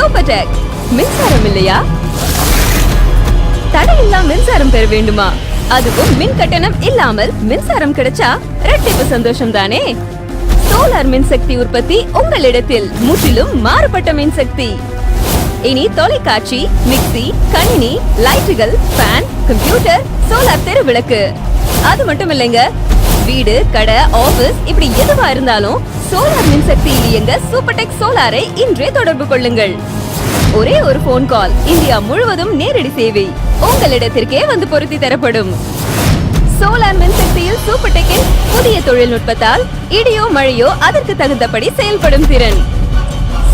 சூப்பர்டெக். மின்சாரம் இல்லையா? தடையில்லா மின்சாரம் பெற வேண்டுமா? அதுவும் மின் கட்டணம் இல்லாமல் மின்சாரம் கிடைச்சா இரட்டிப்பு சந்தோஷம் தானே. சோலார் மின்சக்தி உற்பத்தி உங்களிடத்தில் முற்றிலும் மாறுபட்ட மின்சக்தி. இனி தொலைக்காட்சி, மிக்சி, கணினி, லைட்டுகள், ஃபேன், கம்ப்யூட்டர், சோலார் தெரு விளக்கு. அது மட்டும் இல்லைங்க, வீடு, கடை, ஆபீஸ் இப்படி எதுவா இருந்தாலும் சோலார் மின்சக்தியில் இயங்க சூப்பர்டெக் சோலாரை இன்றே தொடர்பு கொள்ளுங்கள். ஒரே ஒரு போன் கால், இந்தியா முழுவதும் நேரடி சேவை உங்களிடத்திற்கே வந்து பொருத்தி தரப்படும். சோலார் மின்சக்தியில் சூப்பர்டெக்கின் புதிய தொழில்நுட்பத்தால் இடியோ மழையோ அதற்கு தகுந்தபடி செயல்படும் திறன்.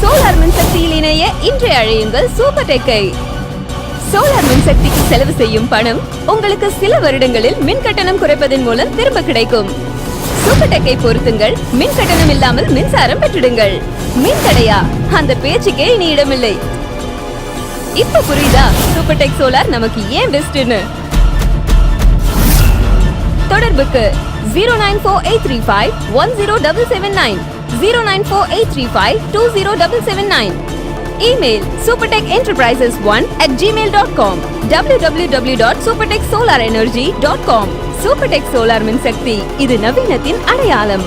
சோலார் மின்சக்தியில் இணைய இன்றே அழையுங்கள் சூப்பர்டெக்கை. சோலார் மின்சக்திக்கு செலவு செய்யும் பணம் உங்களுக்கு சில வருடங்களில் மின் கட்டணம் குறைப்பதன் மூலம் திரும்ப கிடைக்கும். சூப்பர்டெக்கை பொருத்துங்கள், மின் கட்டணம் இல்லாமல் மின்சாரம் பெற்றிடுங்கள். மின் தடையா? அந்த பேச்சுக்கே இனி இடமில்லை. இப்ப புரியுதா சூப்பர்டெக் சோலார் நமக்கு ஏன் பெஸ்ட்னு? தொடர்புக்கு 09483510779, 09483520779. Email supertechenterprises1@gmail.com, www.supertechsolarenergy.com. சூப்பர்டெக் சோலார் மின்சக்தி, இது நவீனத்தின் அடையாளம்.